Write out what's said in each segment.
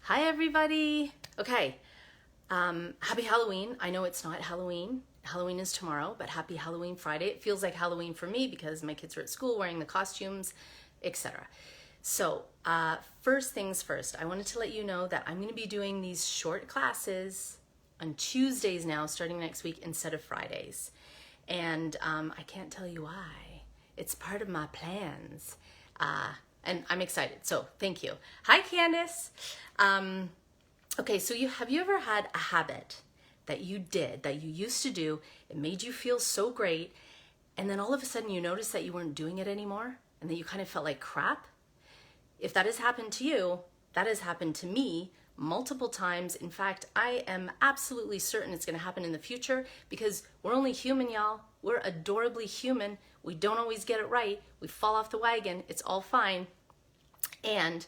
Hi everybody. Okay, happy Halloween. I know it's not Halloween. Halloween is tomorrow, but happy Halloween Friday. It feels like Halloween for me because my kids are at school wearing the costumes, etc. So, first things first, I wanted to let you know that I'm going to be doing these short classes on Tuesdays now, starting next week, instead of Fridays. And I can't tell you why. It's part of my plans. And I'm excited. So thank you. Hi, Candace. Okay, so have you ever had a habit that you used to do, it made you feel so great, and then all of a sudden you noticed that you weren't doing it anymore, and that you kind of felt like crap? If that has happened to you, that has happened to me multiple times. In fact, I am absolutely certain it's going to happen in the future because we're only human, y'all. We're adorably human. We don't always get it right. We fall off the wagon. It's all fine. And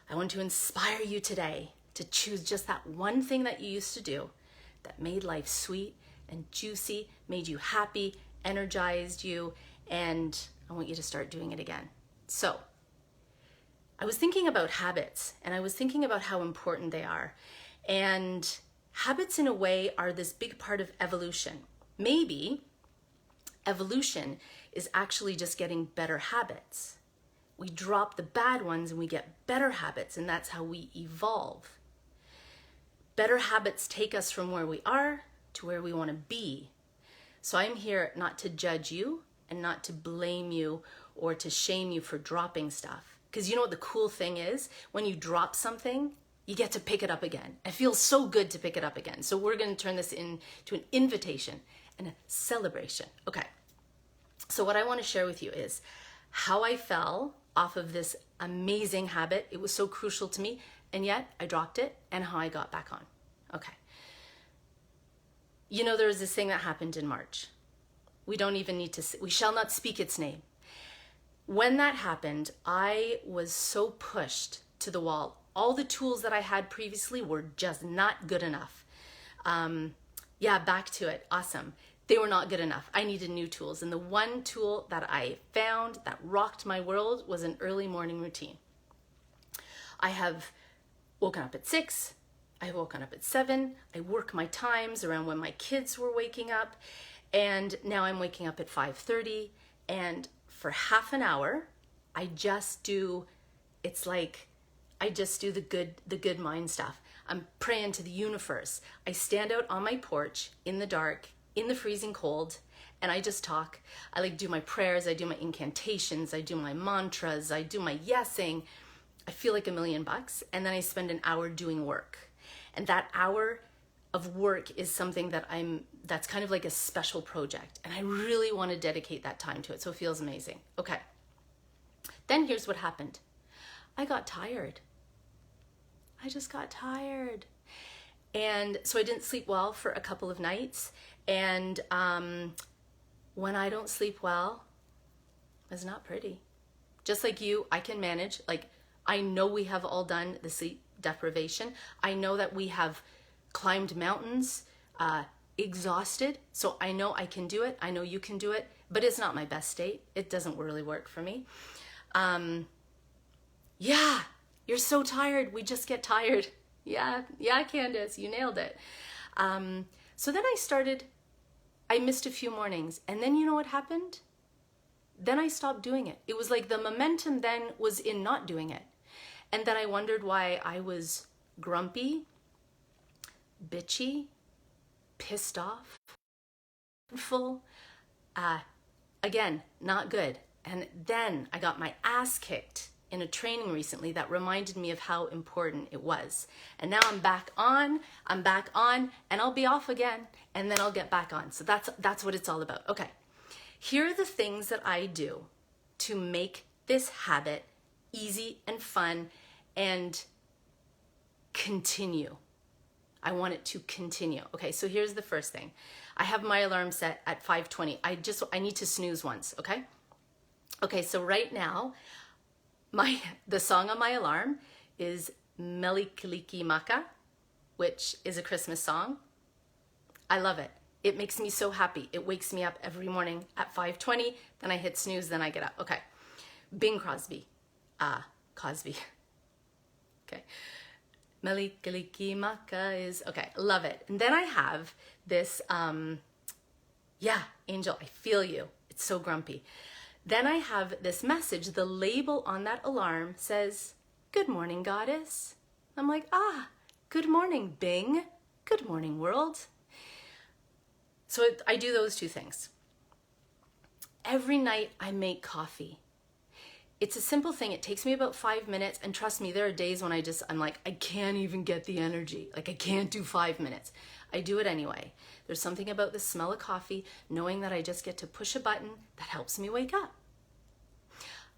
I want to inspire you today to choose just that one thing that you used to do that made life sweet and juicy, made you happy, energized you, and I want you to start doing it again. So, I was thinking about habits, and I was thinking about how important they are. And habits, in a way, are this big part of evolution. Maybe evolution is actually just getting better habits. We drop the bad ones and we get better habits, and that's how we evolve. Better habits take us from where we are to where we want to be. So I'm here not to judge you and not to blame you or to shame you for dropping stuff. Because you know what the cool thing is? When you drop something, you get to pick it up again. It feels so good to pick it up again. So we're going to turn this into an invitation and a celebration. Okay. So what I want to share with you is how I fell off of this amazing habit. It was so crucial to me, and yet I dropped it, and how I got back on. Okay. You know, there was this thing that happened in March. We shall not speak its name. When that happened, I was so pushed to the wall. All the tools that I had previously were just not good enough. Back to it. Awesome. They were not good enough. I needed new tools. And the one tool that I found that rocked my world was an early morning routine. I have woken up at 6. I have woken up at 7. I work my times around when my kids were waking up. And now I'm waking up at 5:30. And for half an hour, I just do the good mind stuff. I'm praying to the universe. I stand out on my porch in the dark, in the freezing cold, and I just talk. I do my prayers, I do my incantations, I do my mantras, I do my yesing. I feel like $1,000,000, and then I spend an hour doing work. And that hour of work is something that's kind of like a special project, and I really want to dedicate that time to it, so it feels amazing. Okay. Then here's what happened. I got tired. I just got tired. And so I didn't sleep well for a couple of nights. And when I don't sleep well, it's not pretty. Just like you, I can manage. I know we have all done the sleep deprivation. I know that we have climbed mountains, exhausted. So I know I can do it. I know you can do it. But it's not my best state. It doesn't really work for me. You're so tired. We just get tired. Yeah, Candace, you nailed it. So then I missed a few mornings, and then you know what happened? Then I stopped doing it. It was like the momentum then was in not doing it. And then I wondered why I was grumpy, bitchy, pissed off, full. Again, not good. And then I got my ass kicked in a training recently that reminded me of how important it was. And now I'm back on, and I'll be off again, and then I'll get back on. So that's what it's all about. Okay. Here are the things that I do to make this habit easy and fun and continue. I want it to continue. Okay, so here's the first thing. I have my alarm set at 5:20. I need to snooze once, okay? Okay, so right now, the song on my alarm is Melikilikimaka, which is a Christmas song. I love it. It makes me so happy. It wakes me up every morning at 5:20, then I hit snooze, then I get up. Okay. Bing Crosby. Cosby. Okay. Melikalikimaka is, okay, love it. And then I have this, yeah, Angel, I feel you. It's so grumpy. Then I have this message. The label on that alarm says, good morning, goddess. I'm like, good morning, Bing. Good morning, world. So I do those two things. Every night I make coffee. It's a simple thing. It takes me about 5 minutes. And trust me, there are days when I'm like, I can't even get the energy. Like I can't do 5 minutes. I do it anyway. There's something about the smell of coffee, knowing that I just get to push a button that helps me wake up.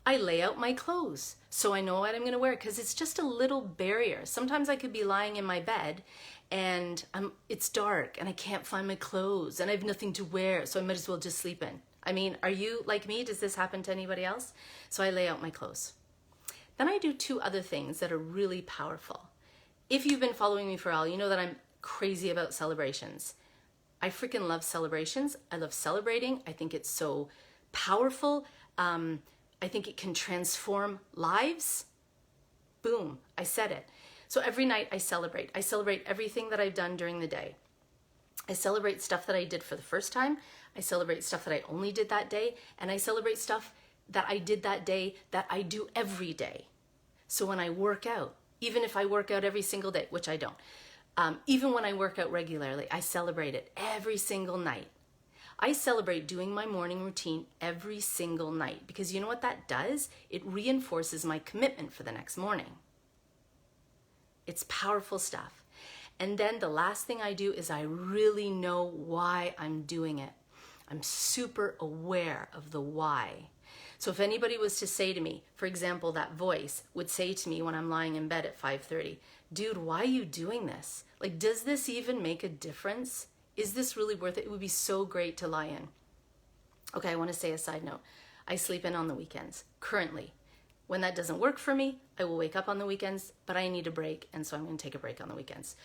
I lay out my clothes so I know what I'm going to wear because it's just a little barrier. Sometimes I could be lying in my bed and it's dark and I can't find my clothes and I have nothing to wear, so I might as well just sleep in. I mean, are you like me? Does this happen to anybody else? So I lay out my clothes. Then I do two other things that are really powerful. If you've been following me for a while, you know that I'm crazy about celebrations. I freaking love celebrations. I love celebrating. I think it's so powerful. I think it can transform lives. Boom, I said it. So every night I celebrate. I celebrate everything that I've done during the day. I celebrate stuff that I did for the first time. I celebrate stuff that I only did that day. And I celebrate stuff that I did that day that I do every day. So when I work out, even if I work out every single day, which I don't, even when I work out regularly, I celebrate it every single night. I celebrate doing my morning routine every single night because you know what that does? It reinforces my commitment for the next morning. It's powerful stuff. And then the last thing I do is I really know why I'm doing it. I'm super aware of the why. So if anybody was to say to me, for example, that voice would say to me when I'm lying in bed at 5:30, dude, why are you doing this? Like, does this even make a difference? Is this really worth it? It would be so great to lie in. Okay, I want to say a side note. I sleep in on the weekends, currently. When that doesn't work for me, I will wake up on the weekends, but I need a break, and so I'm going to take a break on the weekends.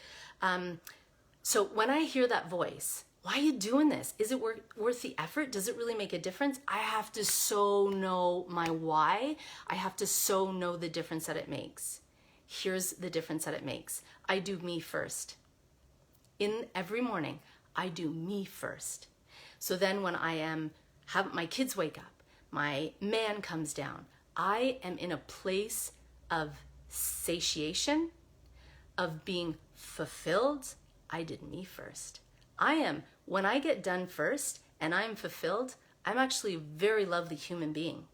So when I hear that voice, why are you doing this? Is it worth the effort? Does it really make a difference? I have to so know my why. I have to so know the difference that it makes. Here's the difference that it makes. I do me first. In every morning, I do me first. So then when have my kids wake up, my man comes down, I am in a place of satiation, of being fulfilled. I did me first. When I get done first and I'm fulfilled, I'm actually a very lovely human being.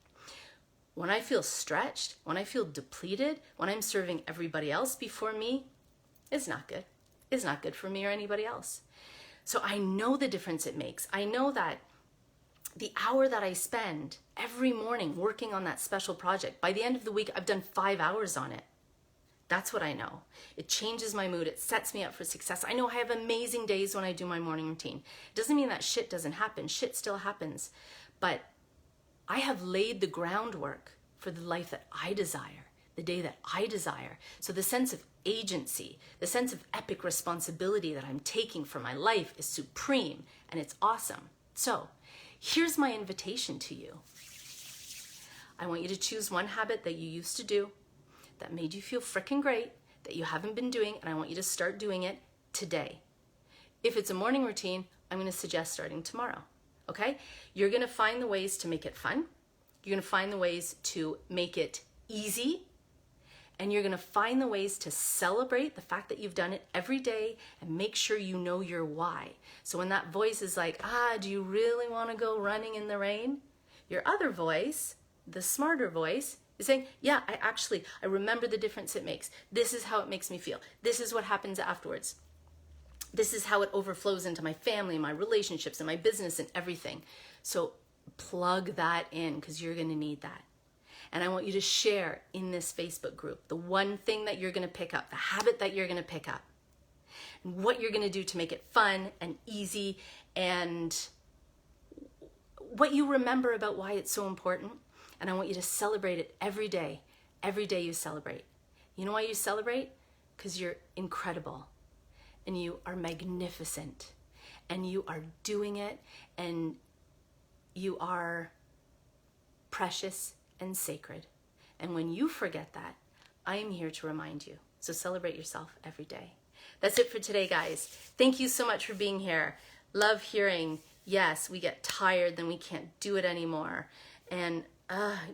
When I feel stretched, when I feel depleted, when I'm serving everybody else before me, it's not good. It's not good for me or anybody else. So I know the difference it makes. I know that the hour that I spend every morning working on that special project, by the end of the week, I've done 5 hours on it. That's what I know. It changes my mood. It sets me up for success. I know I have amazing days when I do my morning routine. It doesn't mean that shit doesn't happen. Shit still happens. But I have laid the groundwork for the life that I desire, the day that I desire. So the sense of agency, the sense of epic responsibility that I'm taking for my life is supreme, and it's awesome. So here's my invitation to you. I want you to choose one habit that you used to do that made you feel frickin' great, that you haven't been doing, and I want you to start doing it today. If it's a morning routine, I'm going to suggest starting tomorrow, okay? You're going to find the ways to make it fun. You're going to find the ways to make it easy, and you're going to find the ways to celebrate the fact that you've done it every day and make sure you know your why. So when that voice is like, do you really want to go running in the rain? Your other voice, the smarter voice, is saying, yeah, I remember the difference it makes. This is how it makes me feel. This is what happens afterwards. This is how it overflows into my family, my relationships, and my business and everything. So plug that in because you're going to need that. And I want you to share in this Facebook group the one thing that you're going to pick up, the habit that you're going to pick up, and what you're going to do to make it fun and easy, and what you remember about why it's so important. And I want you to celebrate it every day. Every day you celebrate. You know why you celebrate? Because you're incredible and you are magnificent and you are doing it and you are precious and sacred. And when you forget that, I am here to remind you. So celebrate yourself every day. That's it for today, guys. Thank you so much for being here. Love hearing, yes, we get tired, then we can't do it anymore. And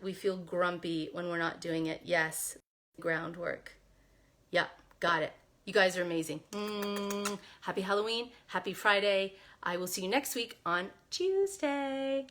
we feel grumpy when we're not doing it. Yes, groundwork. Yep, got it. You guys are amazing. Happy Halloween. Happy Friday. I will see you next week on Tuesday.